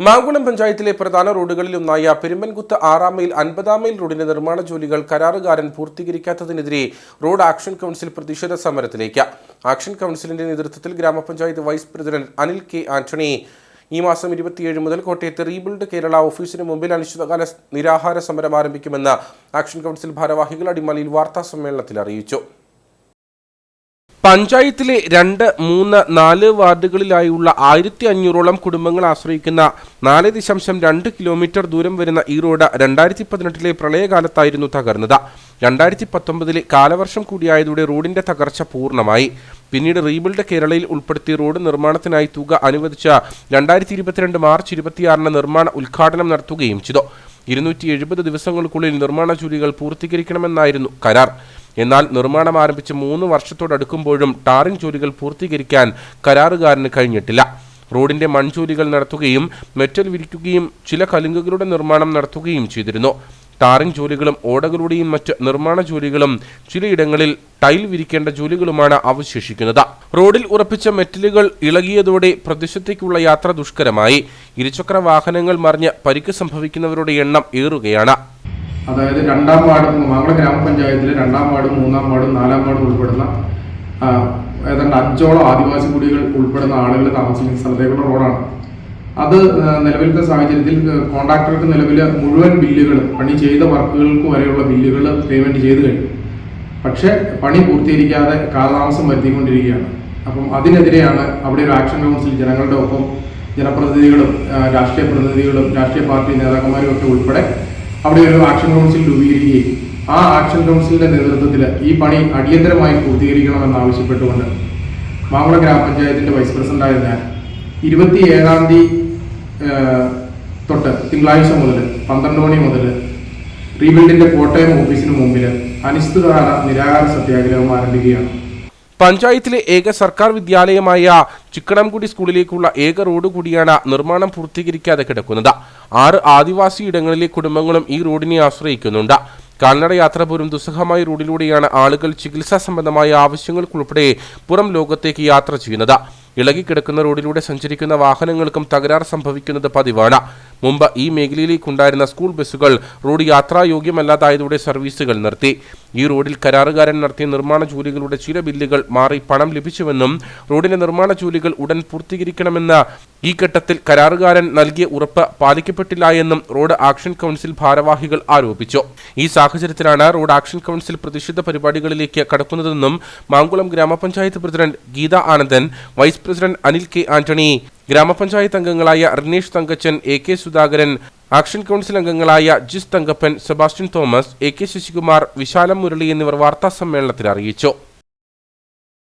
മാങ്കുളം പഞ്ചായത്തിലെ പ്രധാന റോഡുകളിലൊന്നായ Perumbankuthu 6-ാം mile 50-ാം mile റോഡിന്റെ നിർമ്മാണ ജോലികൾ കരാറുകാരൻ പൂർത്തീകരിക്കാത്തതിനെതിരെ റോഡ് ആക്ഷൻ കൗൺസിൽ പ്രതിഷേധ സമരത്തിലേക്ക്. ആക്ഷൻ കൗൺസിലിന്റെ നേതൃത്വത്തിൽ ഗ്രാമപഞ്ചായത്ത് vice president Anil K Antony ഈ മാസം 27 മുതൽ കോട്ടയത്ത് റീബിൽഡ് കേരള ഓഫീസിന് മുമ്പിൽ അനിശ്ചിതകാല നിരാഹാര സമരം ആരംഭിക്കുമെന്ന് ആക്ഷൻ കൗൺസിൽ ഭാരവാഹികൾ അടിമാലിയിൽ വാർത്താ സമ്മേളനത്തിൽ അറിയിച്ചു. പഞ്ചായത്തിലെ 2, 3, 4 വാർഡുകളിലായുള്ള 1500ഓളം കുടുംബങ്ങൾ ആശ്രയിക്കുന്ന 4.2 കിലോമീറ്റർ ദൂരം വരുന്ന ഈ റോഡ് 2018 പ്രളയകാലത്തായിരുന്നു തകർന്നത്. 2019 കാലവർഷം കൂടിയായതോടെ റോഡിന്റെ തകർച്ച പൂർണ്ണമായി. പിന്നീട് റീബിൽഡ് കേരളയിൽ ഉൾപ്പെടുത്തി റോഡ് നിർമ്മാണത്തിനായി തുക അനുവദിച്ച 2022 മാർച്ച് 26 നിർമ്മാണ ഉദ്ഘാടനം നടത്തുകയും ചെയ്തു. 270 ദിവസങ്ങൾക്കുള്ളിൽ നിർമ്മാണ ജോലികൾ പൂർത്തീകരിക്കണമെന്നായിരുന്നു കരാർ. എന്നാൽ നിർമ്മാണം ആരംഭിച്ച് 3 വർഷത്തോടടുക്കുമ്പോഴും ടാറിംഗ് ജോലികൾ പൂർത്തീകരിക്കാൻ കരാറുകാരന് കഴിഞ്ഞിട്ടില്ല. റോഡിന്റെ മൺജോലികൾ നടത്തുകയും മെറ്റൽ വിരിക്കുകയും ചില കലുങ്കുകളുടെ നിർമ്മാണം നടത്തുകയും ചെയ്തിരുന്നു. ടാറിംഗ് ജോലികളും ഓടകളുടെയും മറ്റ് നിർമ്മാണ ജോലികളും ചിലയിടങ്ങളിൽ ടൈൽ വിരിക്കേണ്ട ജോലികളുമാണ് അവശേഷിക്കുന്നത്. റോഡിൽ ഉറപ്പിച്ച മെറ്റലുകൾ ഇളകിയതോടെ പ്രദേശത്തേക്കുള്ള യാത്ര ദുഷ്കരമായി. ഇരുചക്ര വാഹനങ്ങൾ മറിഞ്ഞ് പരിക്ക് സംഭവിക്കുന്നവരുടെ എണ്ണം ഏറുകയാണ്. അതായത് 2-ാം വാർഡ് മാങ്കുളം ഗ്രാമപഞ്ചായത്തിലെ 2-ാം വാർഡും 3-ാം വാർഡും 4-ാം വാർഡും ഉൾപ്പെടുന്ന ഏതാണ്ട് 5ഓളം ആദിവാസി കുടികൾ ഉൾപ്പെടുന്ന ആളുകൾ താമസിക്കുന്ന സ്ഥലത്തേക്കുള്ള റോഡാണ്. അത് നിലവിലത്തെ സാഹചര്യത്തിൽ കോൺട്രാക്ടർക്ക് നിലവിൽ മുഴുവൻ ബില്ലുകളും പണി ചെയ്ത വർക്കുകൾക്ക് വരെയുള്ള ബില്ലുകൾ പേയ്മെന്റ് ചെയ്ത് കഴിഞ്ഞു. പക്ഷേ പണി പൂർത്തീകരിക്കാതെ കാലതാമസം വരുത്തിക്കൊണ്ടിരിക്കുകയാണ്. അപ്പം അതിനെതിരെയാണ് അവിടെ ഒരു ആക്ഷൻ കൗൺസിൽ ജനങ്ങളുടെ ഒപ്പം ജനപ്രതിനിധികളും രാഷ്ട്രീയ പ്രതിനിധികളും രാഷ്ട്രീയ പാർട്ടി നേതാക്കന്മാരും ഒക്കെ ഉൾപ്പെടെ അവിടെ ഒരു ആക്ഷൻ കൗൺസിൽ രൂപീകരിക്കുകയും ആ ആക്ഷൻ കൗൺസിലിന്റെ നേതൃത്വത്തിൽ ഈ പണി അടിയന്തരമായി പൂർത്തീകരിക്കണമെന്നാവശ്യപ്പെട്ടുകൊണ്ട് മാങ്കുളം ഗ്രാമപഞ്ചായത്തിന്റെ വൈസ് പ്രസിഡന്റായ ഞാൻ 27-ാം തീയതി തൊട്ട് തിങ്കളാഴ്ച മുതൽ 12 മണി മുതൽ റീബിൽഡിന്റെ കോട്ടയം ഓഫീസിന് മുമ്പിൽ അനിശ്ചിതകാല നിരാഹാര സത്യാഗ്രഹം ആരംഭിക്കുകയാണ്. പഞ്ചായത്തിലെ ഏക സർക്കാർ വിദ്യാലയമായ ചിക്കടംകുടി സ്കൂളിലേക്കുള്ള ഏക റോഡ് കൂടിയാണ് നിർമ്മാണം പൂർത്തീകരിക്കാതെ കിടക്കുന്നത്. 6 ആദിവാസി ഇടങ്ങളിലെ കുടുംബങ്ങളും ഈ റോഡിനെ ആശ്രയിക്കുന്നുണ്ട്. കാൽനട യാത്ര പോലും ദുസ്സഹമായ റോഡിലൂടെയാണ് ആളുകൾ ചികിത്സാ സംബന്ധമായ ആവശ്യങ്ങൾക്കുൾപ്പെടെ പുറം ലോകത്തേക്ക് യാത്ര ചെയ്യുന്നത്. ഇളകിക്കിടക്കുന്ന റോഡിലൂടെ സഞ്ചരിക്കുന്ന വാഹനങ്ങൾക്കും തകരാർ സംഭവിക്കുന്നത് പതിവാണ്. മുമ്പ് ഈ മേഖലയിലേക്കുണ്ടായിരുന്ന സ്കൂൾ ബസ്സുകൾ റോഡ് യാത്രായോഗ്യമല്ലാതായതോടെ സർവീസുകൾ നിർത്തി. ഈ റോഡിൽ കരാറുകാരൻ നടത്തിയ നിർമ്മാണ ജോലികളുടെ ചില ബില്ലുകൾ മാറി പണം ലഭിച്ചുവെന്നും റോഡിന്റെ നിർമ്മാണ ജോലികൾ ഉടൻ പൂർത്തീകരിക്കണമെന്ന് ഈ ഘട്ടത്തിൽ കരാറുകാരൻ നൽകിയ ഉറപ്പ് പാലിക്കപ്പെട്ടില്ല എന്നും റോഡ് ആക്ഷൻ കൗൺസിൽ ഭാരവാഹികൾ ആരോപിച്ചു. ഈ സാഹചര്യത്തിലാണ് റോഡ് ആക്ഷൻ കൗൺസിൽ പ്രതിഷേധ പരിപാടികളിലേക്ക് കടക്കുന്നതെന്നും മാങ്കുളം ഗ്രാമപഞ്ചായത്ത് president Geetha Anandan, vice president Anil K Antony, ഗ്രാമപഞ്ചായത്ത് അംഗങ്ങളായ Rinesh Thankachan, AK Sudhakaran, action council അംഗങ്ങളായ ജിസ് തങ്കപ്പൻ, സെബാസ്റ്റ്യൻ തോമസ്, AK ശശികുമാർ, വിശാലം മുരളി എന്നിവർ വാർത്താ സമ്മേളനത്തിൽ അറിയിച്ചു.